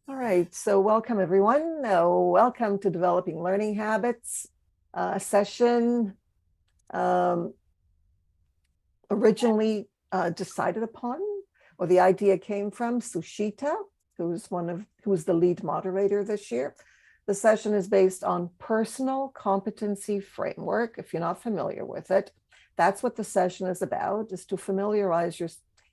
All right, so welcome everyone. Welcome to Developing Learning Habits session originally decided upon, or the idea came from Suchita, who's the lead moderator this year. The session is based on Personal Competency Framework. If you're not familiar with it, that's what the session is about, is to familiarize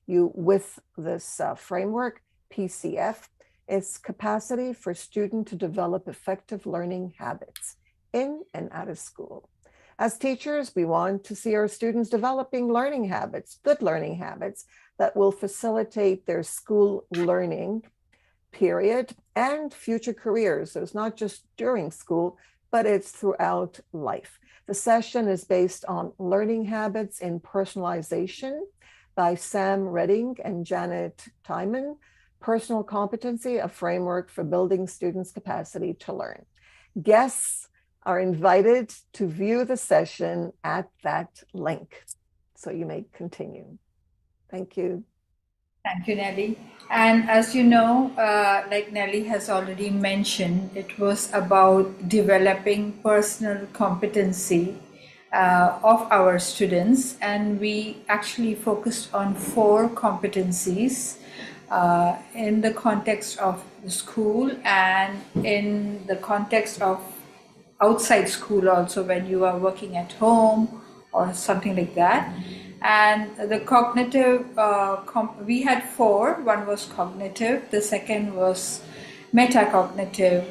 you with this framework, PCF. It's capacity for student to develop effective learning habits in and out of school. As teachers, we want to see our students developing learning habits, good learning habits that will facilitate their school learning period and future careers. So it's not just during school, but it's throughout life. The session is based on learning habits in personalization by Sam Redding and Janet Timon. Personal Competency, a framework for building students' capacity to learn. Guests are invited to view the session at that link. So you may continue. Thank you. Thank you, Nellie. And as you know, like Nellie has already mentioned, it was about developing personal competency of our students. And we actually focused on 4 competencies in the context of the school and in the context of outside school also, when you are working at home or something like that. And the cognitive, we had 4. One was cognitive, the second was metacognitive,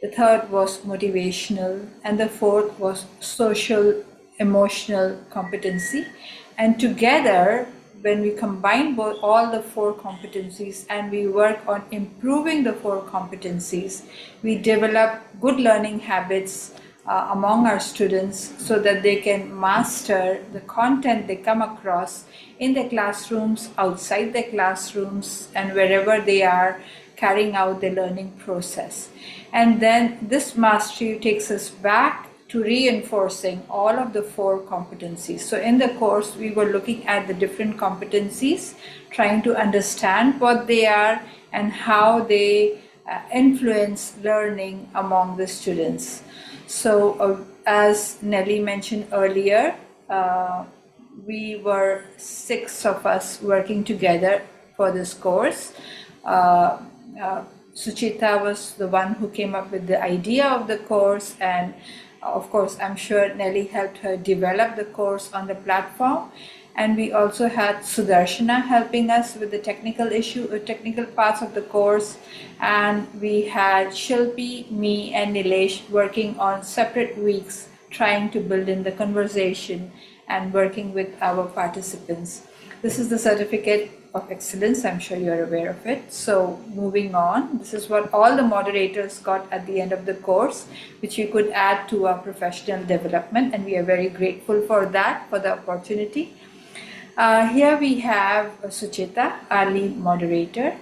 the third was motivational, and the fourth was social emotional competency. And together, when we combine all the 4 competencies and we work on improving the 4 competencies, we develop good learning habits among our students so that they can master the content they come across in their classrooms, outside their classrooms, and wherever they are carrying out the learning process. And then this mastery takes us back to reinforcing all of the 4 competencies. So in the course, we were looking at the different competencies, trying to understand what they are and how they influence learning among the students. So as Nellie mentioned earlier, we were 6 of us working together for this course. Suchita was the one who came up with the idea of the course, and of course, I'm sure Nellie helped her develop the course on the platform. And we also had Sudarshana helping us with the technical parts of the course. And we had Shilpi, me, and Nilesh working on separate weeks, trying to build in the conversation and working with our participants. This is the certificate of excellence. I'm sure you're aware of it. So moving on, this is what all the moderators got at the end of the course, which you could add to our professional development. And we are very grateful for that, for the opportunity. Here we have Suchita, our lead moderator.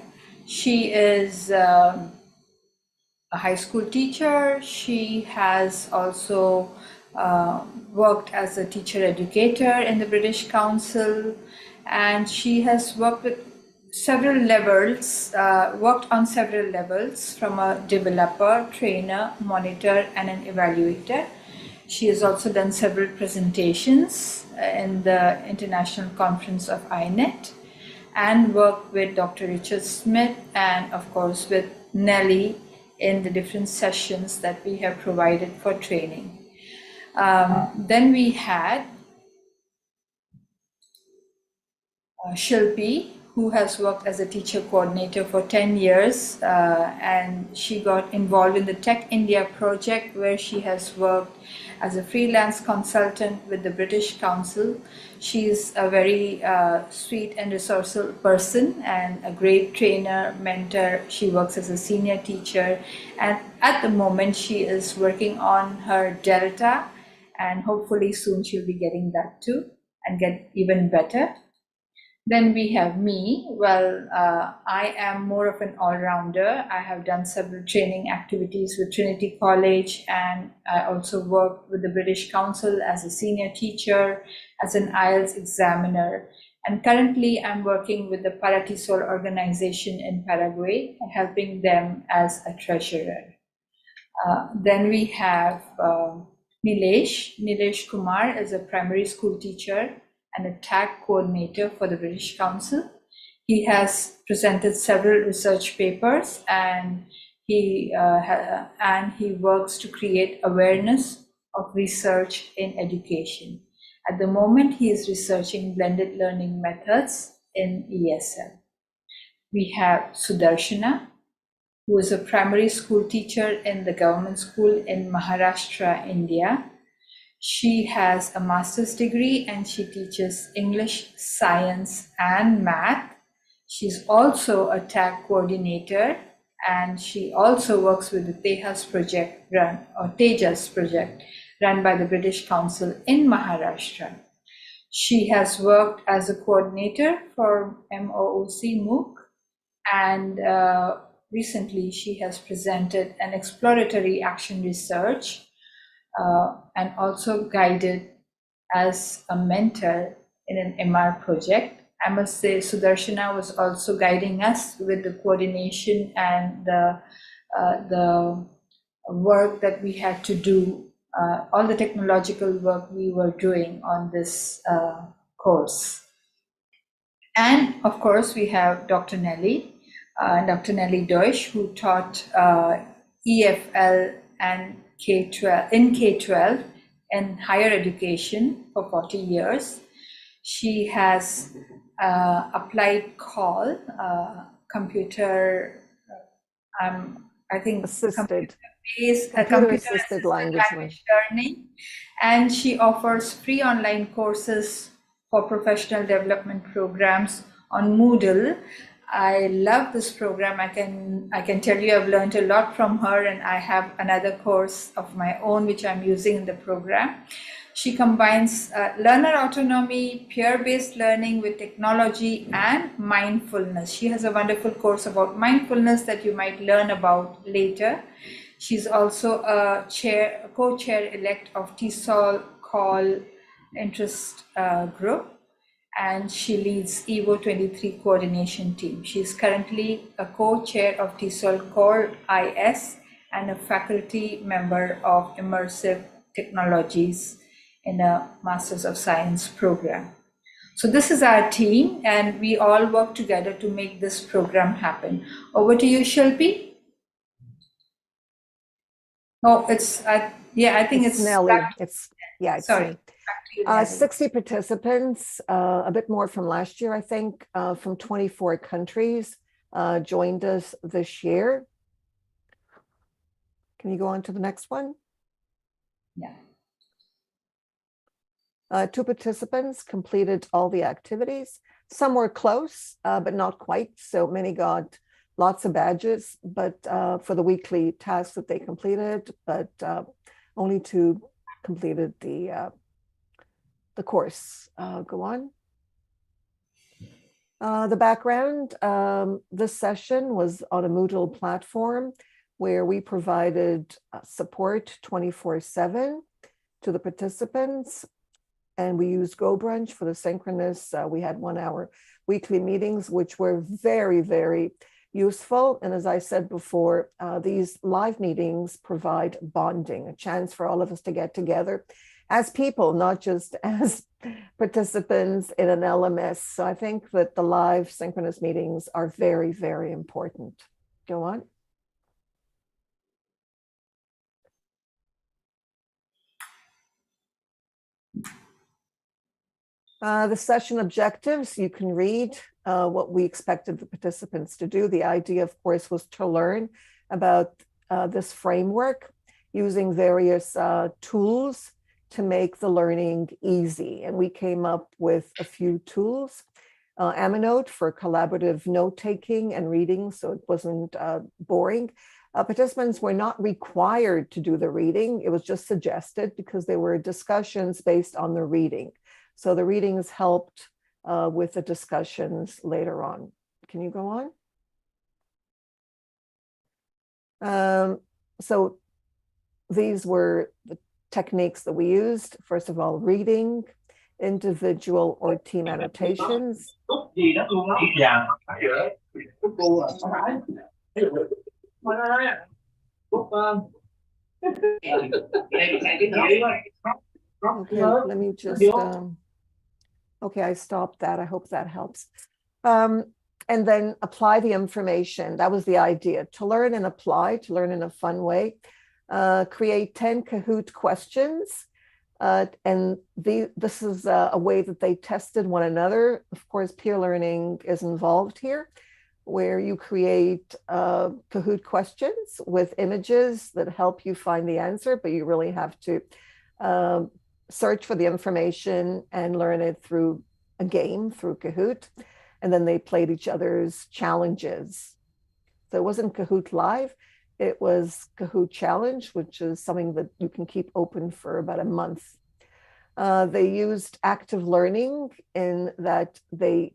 She is a high school teacher. She has also worked as a teacher educator in the British Council, and she has worked with several levels, from a developer, trainer, monitor, and an evaluator. She has also done several presentations in the International Conference of INET, and worked with Dr. Richard Smith and of course with Nellie in the different sessions that we have provided for training. Then we had Shilpi, who has worked as a teacher coordinator for 10 years, and she got involved in the Tech India project, where she has worked as a freelance consultant with the British Council. She's a very sweet and resourceful person and a great trainer, mentor. She works as a senior teacher, and at the moment she is working on her Delta, and hopefully soon she'll be getting that too and get even better. Then we have me. Well, I am more of an all-rounder. I have done several training activities with Trinity College, and I also worked with the British Council as a senior teacher, as an IELTS examiner, And currently, I'm working with the TESOL organization in Paraguay, helping them as a treasurer. Then we have Nileshkumar is a primary school teacher and a tag coordinator for the British Council. He has presented several research papers, and he works to create awareness of research in education. At the moment, he is researching blended learning methods in ESL. We have Sudarshana, who is a primary school teacher in the government school in Maharashtra, India. She has a master's degree and she teaches English, science, and math. She's also a tag coordinator, and she also works with the Tejas project run by the British Council in Maharashtra. She has worked as a coordinator for MOOC, and recently she has presented an exploratory action research and also guided as a mentor in an MR project. I must say Sudarshana was also guiding us with the coordination and the work that we had to do, all the technological work we were doing on this course. And of course, we have Dr. Nellie Deutsch, who taught EFL and K-12 in K-12 and higher education for 40 years. She has applied CALL, computer, I think Assisted. computer-assisted language learning, and she offers free online courses for professional development programs on Moodle. I love this program. I can tell you I've learned a lot from her, and I have another course of my own which I'm using in the program. She combines learner autonomy, peer-based learning with technology and mindfulness. She has a wonderful course about mindfulness that you might learn about later. She's also a co-chair elect of TESOL Call interest group, and she leads EVO 23 coordination team. She's currently a co-chair of TESOL Core IS and a faculty member of Immersive Technologies in a Masters of Science program. So this is our team, and we all work together to make this program happen. Over to you, Shilpi. Oh, I think it's Nellie. It's sorry. Me. 60 participants, a bit more from last year, I think, from 24 countries joined us this year. Can you go on to the next one? Yeah. 2 participants completed all the activities. Some were close, but not quite. So many got lots of badges, but for the weekly tasks that they completed, but only 2 completed the course. Go on. The background, this session was on a Moodle platform where we provided support 24/7 to the participants. And we used GoBrunch for the synchronous. We had 1-hour weekly meetings, which were very, very useful. And as I said before, these live meetings provide bonding, a chance for all of us to get together as people, not just as participants in an LMS. So I think that the live synchronous meetings are very, very important. Go on. The session objectives, you can read what we expected the participants to do. The idea, of course, was to learn about this framework using various tools to make the learning easy. And we came up with a few tools. Aminote for collaborative note-taking and reading, so it wasn't boring. Participants were not required to do the reading. It was just suggested because there were discussions based on the reading. So the readings helped with the discussions later on. Can you go on? So these were the techniques that we used. First of all, reading, individual or team annotations. Okay, let me just, okay, I stopped that. I hope that helps. And then apply the information. That was the idea, to learn and apply, to learn in a fun way. Create 10 Kahoot questions. And this is a way that they tested one another. Of course, peer learning is involved here, where you create Kahoot questions with images that help you find the answer, but you really have to search for the information and learn it through a game, through Kahoot. And then they played each other's challenges. So it wasn't Kahoot Live, it was Kahoot Challenge, which is something that you can keep open for about a month. They used active learning in that they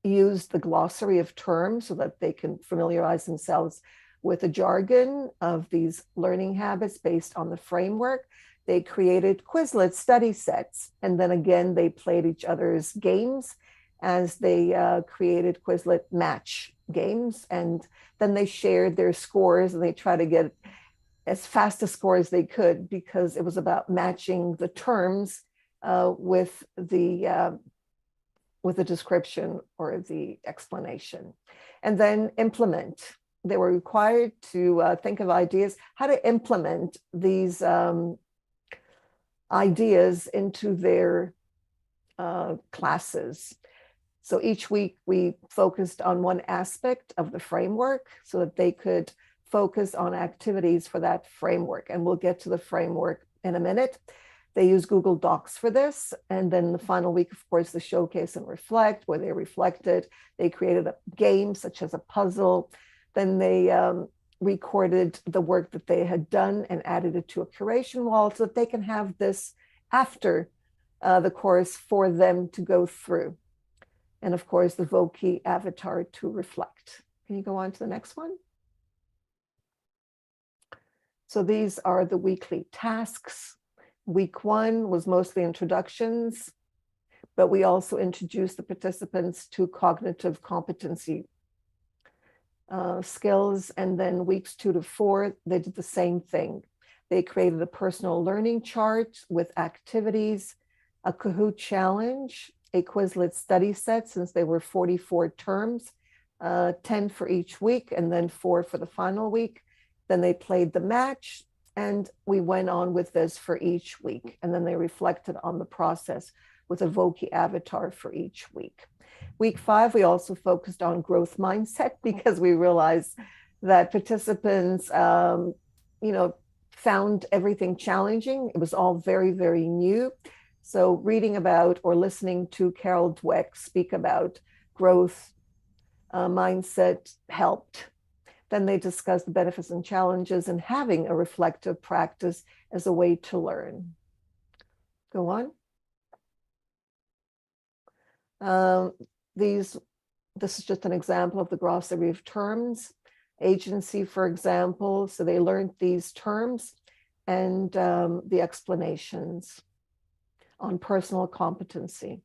used the glossary of terms so that they can familiarize themselves with the jargon of these learning habits based on the framework. They created Quizlet study sets, and then again, they played each other's games as they created Quizlet match games, and then they shared their scores and they tried to get as fast a score as they could because it was about matching the terms with the description or the explanation. And then implement. They were required to think of ideas, how to implement these ideas into their classes. So each week we focused on one aspect of the framework so that they could focus on activities for that framework. And we'll get to the framework in a minute. They use Google Docs for this. And then the final week, of course, the showcase and reflect, where they reflected. They created a game such as a puzzle. Then they recorded the work that they had done and added it to a curation wall so that they can have this after the course for them to go through. And of course, the Voki avatar to reflect. Can you go on to the next one? So these are the weekly tasks. Week 1 was mostly introductions, but we also introduced the participants to cognitive competency skills. And then weeks 2 to 4, they did the same thing. They created a personal learning chart with activities, a Kahoot challenge, a Quizlet study set, since they were 44 terms, 10 for each week, and then 4 for the final week. Then they played the match, and we went on with this for each week. And then they reflected on the process with a Voki avatar for each week. Week 5, we also focused on growth mindset because we realized that participants, found everything challenging. It was all very, very new. So reading about or listening to Carol Dweck speak about growth mindset helped. Then they discussed the benefits and challenges and having a reflective practice as a way to learn. Go on. This is just an example of the glossary of terms. Agency, for example, so they learned these terms and the explanations on personal competency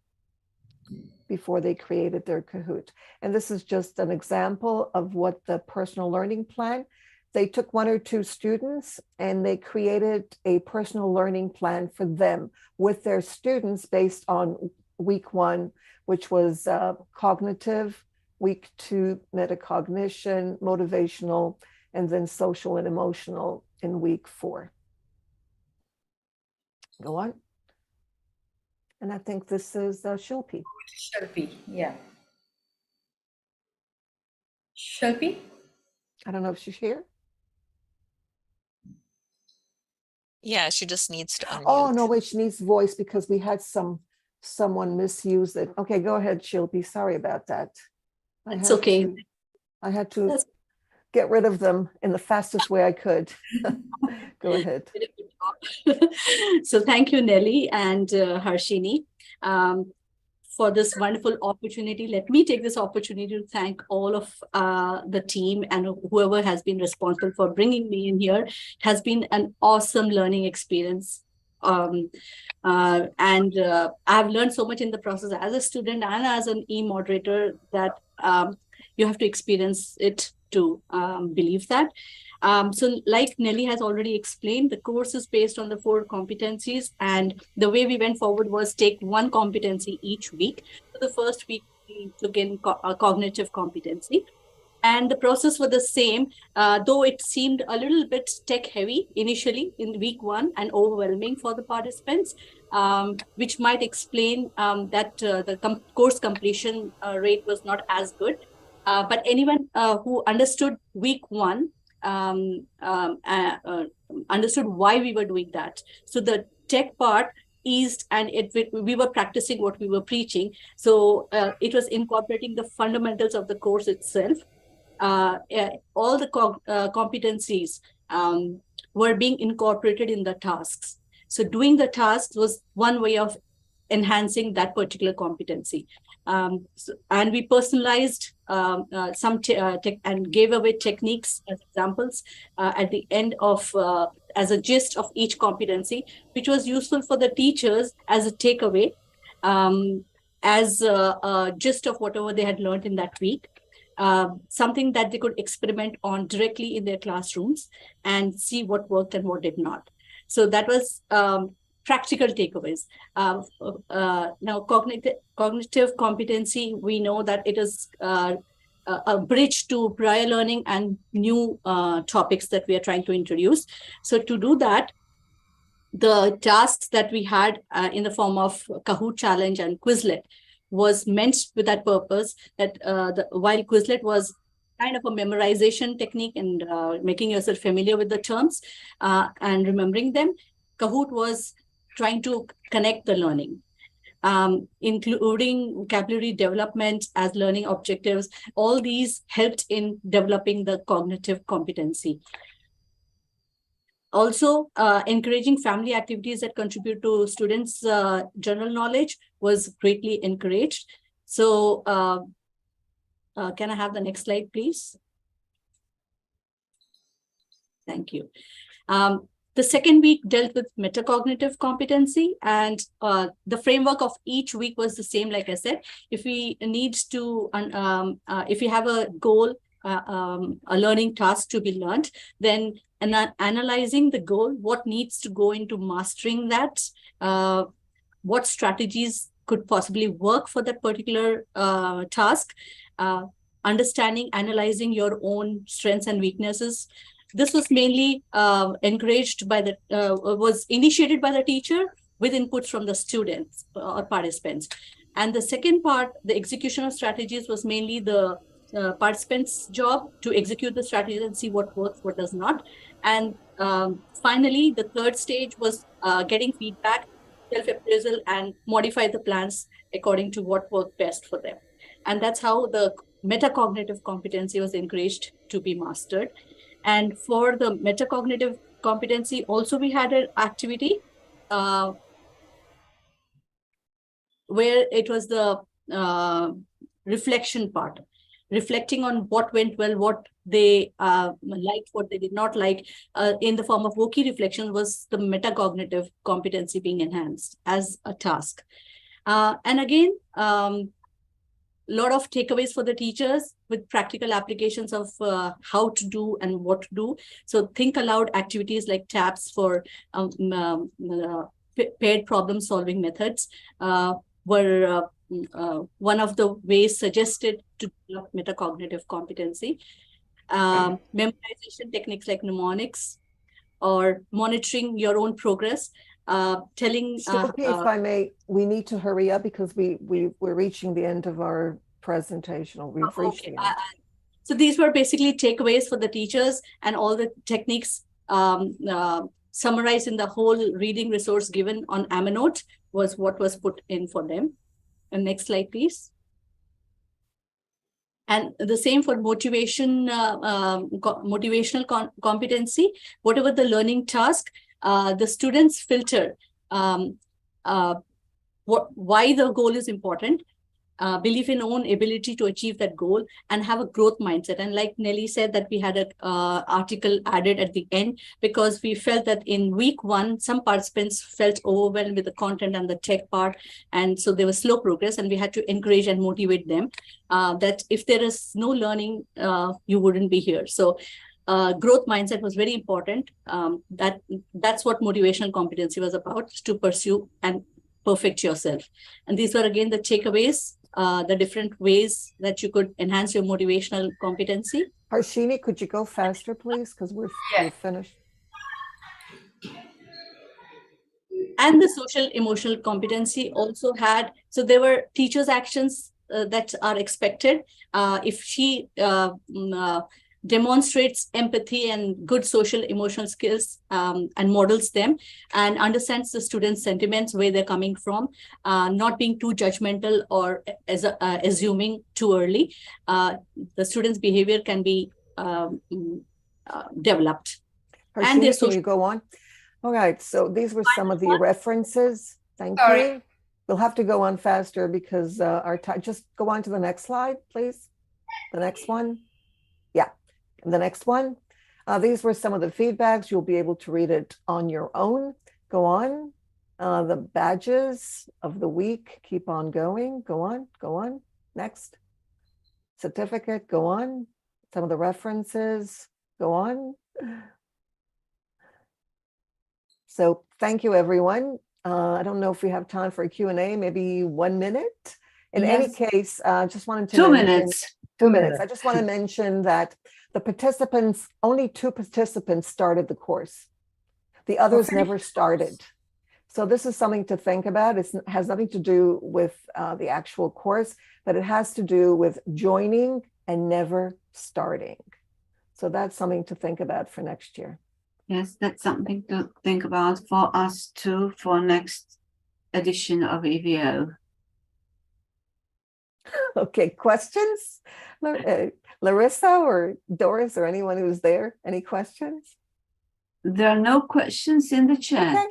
before they created their Kahoot. And this is just an example of what the personal learning plan, they took 1 or 2 students and they created a personal learning plan for them with their students based on week 1, which was cognitive, week 2, metacognition, motivational, and then social and emotional in week 4. Go on. And I think this is Shilpi. Shilpi, yeah. Shilpi? I don't know if she's here. Yeah, she just needs to unmute. Oh, no, wait, she needs voice because we had someone misuse it. Okay, go ahead, Shilpi. Sorry about that. It's okay. I had to get rid of them in the fastest way I could. Go ahead. So thank you, Nellie and Harshini, for this wonderful opportunity. Let me take this opportunity to thank all of the team and whoever has been responsible for bringing me in here. It has been an awesome learning experience. I've learned so much in the process as a student and as an e-moderator that you have to experience it to believe that. So like Nellie has already explained, the course is based on the 4 competencies, and the way we went forward was take 1 competency each week. So the first week we took in cognitive competency. And the process was the same, though it seemed a little bit tech heavy initially in week 1 and overwhelming for the participants, which might explain that the course completion rate was not as good. But anyone who understood week 1 understood why we were doing that. So the tech part eased, and we were practicing what we were preaching. So it was incorporating the fundamentals of the course itself. All the competencies were being incorporated in the tasks. So doing the tasks was one way of enhancing that particular competency. And we personalized some and gave away techniques as examples at the end of as a gist of each competency, which was useful for the teachers as a takeaway, as a gist of whatever they had learned in that week. Something that they could experiment on directly in their classrooms and see what worked and what did not. So that was practical takeaways. Now, cognitive competency, we know that it is a bridge to prior learning and new topics that we are trying to introduce. So to do that, the tasks that we had in the form of Kahoot challenge and Quizlet was meant with that purpose, that while Quizlet was kind of a memorization technique and making yourself familiar with the terms and remembering them, Kahoot was trying to connect the learning, including vocabulary development as learning objectives. All these helped in developing the cognitive competency. Also, encouraging family activities that contribute to students' general knowledge was greatly encouraged. So can I have the next slide, please? Thank you. The second week dealt with metacognitive competency, and the framework of each week was the same. Like I said, if we need to, if we have a goal, a learning task to be learned, then analyzing the goal, what needs to go into mastering that, what strategies could possibly work for that particular task, understanding, analyzing your own strengths and weaknesses. This was mainly encouraged by the, was initiated by the teacher with inputs from the students or participants. And the second part, the execution of strategies, was mainly the participants' job to execute the strategies and see what works, what does not. And finally, the third stage was getting feedback, self-appraisal, and modify the plans according to what worked best for them. And that's how the metacognitive competency was encouraged to be mastered. And for the metacognitive competency, also we had an activity where it was the reflection part, reflecting on what went well, what they liked, what they did not like, in the form of Woki reflection, was the metacognitive competency being enhanced as a task. And again, lot of takeaways for the teachers with practical applications of how to do and what to do. So think aloud activities like TAPS for paired problem solving methods were one of the ways suggested to develop metacognitive competency. Memorization techniques like mnemonics or monitoring your own progress. Telling Shilpi, if I may, we need to hurry up because we're reaching the end of our presentation, or we've reached the end. So these were basically takeaways for the teachers, and all the techniques summarized in the whole reading resource given on Amanote was what was put in for them. And next slide, please. And the same for motivation, motivational competency. Whatever the learning task, the students filter why the goal is important, believe in own ability to achieve that goal, and have a growth mindset. And like Nellie said, that we had an article added at the end, because we felt that in week 1, some participants felt overwhelmed with the content and the tech part. And so there was slow progress, and we had to encourage and motivate them that if there is no learning, you wouldn't be here. So growth mindset was very important. That's what motivational competency was about, to pursue and perfect yourself. And these were again the takeaways, the different ways that you could enhance your motivational competency. Harshini, could you go faster, please? Because we're finished. And the social emotional competency also had, so there were teachers' actions that are expected. If she demonstrates empathy and good social emotional skills and models them, and understands the students' sentiments, where they're coming from, not being too judgmental or assuming too early, the students' behavior can be developed. Harshini, can you go on? All right, so these were some of the references. Thank you. We'll have to go on faster because our time. Just go on to the next slide, please. The next one. Yeah, the next one. These were some of the feedbacks. You'll be able to read it on your own. Go on. The badges of the week. Keep on going. Go on. Go on. Next. Certificate. Go on. Some of the references. Go on. So thank you, everyone. I don't know if we have time for a Q&A, maybe 1 minute. In any case, just wanted to 2 mention, minutes. 2 minutes. I just want to mention that the participants, only 2 participants started the course. The others never started. So this is something to think about. It has nothing to do with the actual course, but it has to do with joining and never starting. So that's something to think about for next year. Yes, that's something to think about for us too, for next edition of EVO. Okay, questions? Larissa or Doris or anyone who's there? Any questions? There are no questions in the chat. Okay.